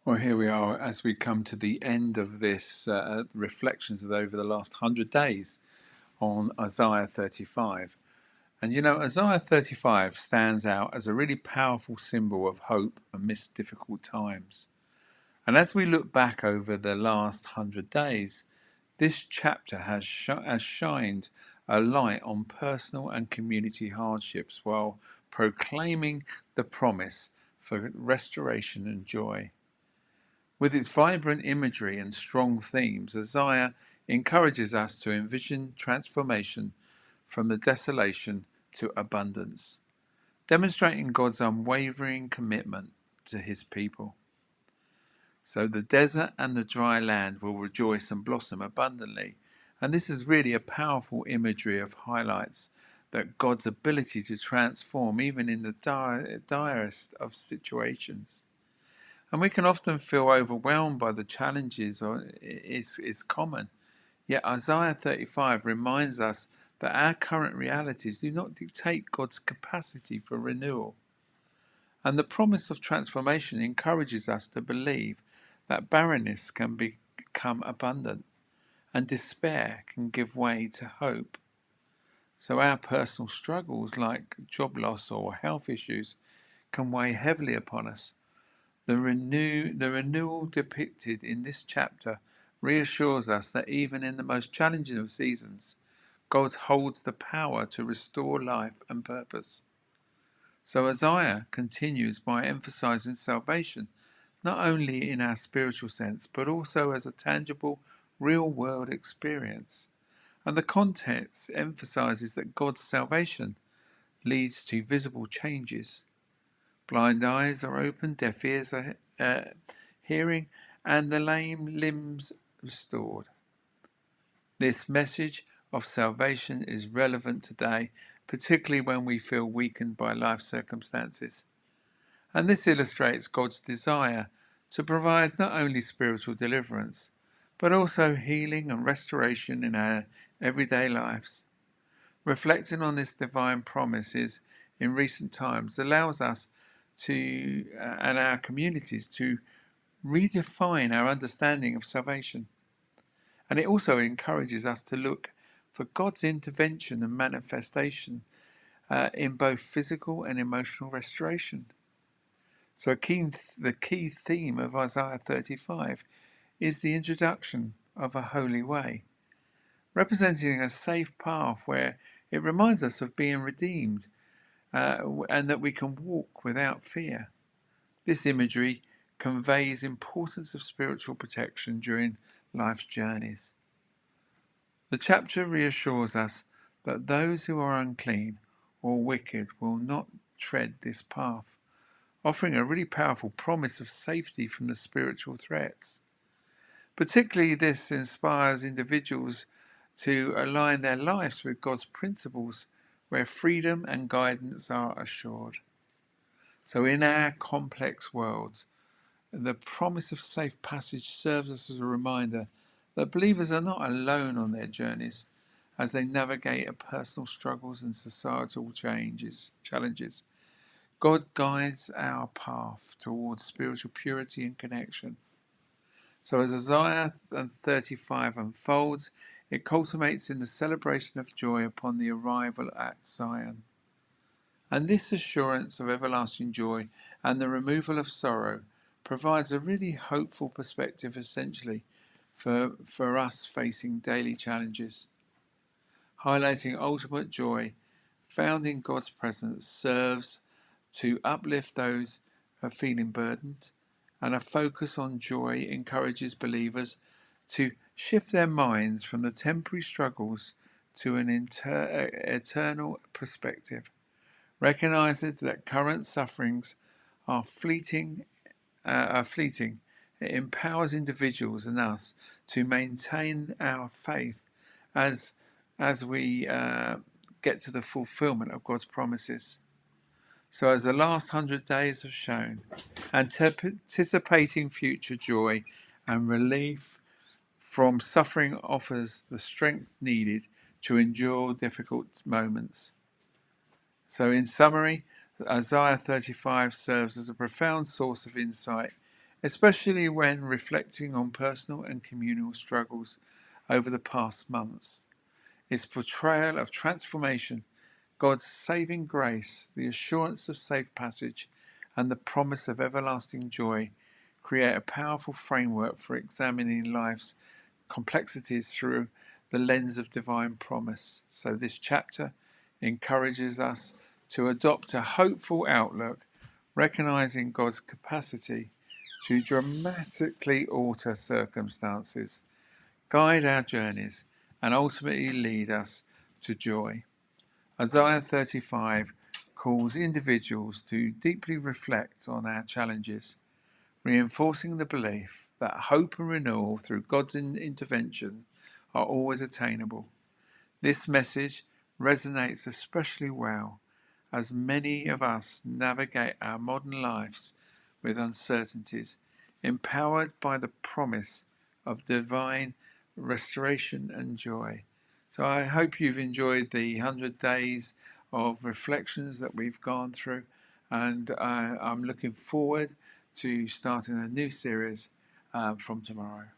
Well, here we are as we come to the end of this reflections of over the last 100 days on Isaiah 35. And Isaiah 35 stands out as a really powerful symbol of hope amidst difficult times. And as we look back over the last 100 days, this chapter has shined a light on personal and community hardships while proclaiming the promise for restoration and joy. With its vibrant imagery and strong themes, Isaiah encourages us to envision transformation from the desolation to abundance, demonstrating God's unwavering commitment to his people. So the desert and the dry land will rejoice and blossom abundantly. And this is really a powerful imagery of highlights that God's ability to transform even in the direst of situations. And we can often feel overwhelmed by the challenges, or is common. Yet Isaiah 35 reminds us that our current realities do not dictate God's capacity for renewal. And the promise of transformation encourages us to believe that barrenness can become abundant and despair can give way to hope. So our personal struggles like job loss or health issues can weigh heavily upon us. The renewal depicted in this chapter reassures us that even in the most challenging of seasons, God holds the power to restore life and purpose. So Isaiah continues by emphasizing salvation, not only in our spiritual sense, but also as a tangible, real-world experience. And the context emphasizes that God's salvation leads to visible changes. Blind eyes are opened, deaf ears are hearing, and the lame limbs restored. This message of salvation is relevant today, particularly when we feel weakened by life circumstances. And this illustrates God's desire to provide not only spiritual deliverance, but also healing and restoration in our everyday lives. Reflecting on this divine promise in recent times allows us to and our communities to redefine our understanding of salvation. And it also encourages us to look for God's intervention and manifestation in both physical and emotional restoration. So the key theme of Isaiah 35 is the introduction of a holy way, representing a safe path where it reminds us of being redeemed and that we can walk without fear. This imagery conveys importance of spiritual protection during life's journeys. The chapter reassures us that those who are unclean or wicked will not tread this path, offering a really powerful promise of safety from the spiritual threats. Particularly, this inspires individuals to align their lives with God's principles, where freedom and guidance are assured. So in our complex worlds, the promise of safe passage serves us as a reminder that believers are not alone on their journeys as they navigate personal struggles and societal challenges. God guides our path towards spiritual purity and connection. So as Isaiah 35 unfolds, it culminates in the celebration of joy upon the arrival at Zion. And this assurance of everlasting joy and the removal of sorrow provides a really hopeful perspective essentially for us facing daily challenges. Highlighting ultimate joy found in God's presence serves to uplift those who are feeling burdened, and a focus on joy encourages believers to shift their minds from the temporary struggles to an eternal perspective. Recognizes that current sufferings are fleeting. It empowers individuals and us to maintain our faith as we get to the fulfillment of God's promises. So as the last 100 days have shown, anticipating future joy and relief from suffering offers the strength needed to endure difficult moments. So in summary, Isaiah 35 serves as a profound source of insight especially when reflecting on personal and communal struggles over the past months. Its portrayal of transformation, God's saving grace, the assurance of safe passage, and the promise of everlasting joy create a powerful framework for examining life's complexities through the lens of divine promise. So, this chapter encourages us to adopt a hopeful outlook, recognizing God's capacity to dramatically alter circumstances, guide our journeys, and ultimately lead us to joy. Isaiah 35 calls individuals to deeply reflect on our challenges, reinforcing the belief that hope and renewal through God's intervention are always attainable. This message resonates especially well as many of us navigate our modern lives with uncertainties, empowered by the promise of divine restoration and joy. So I hope you've enjoyed the 100 days of reflections that we've gone through, and I'm looking forward to starting a new series from tomorrow.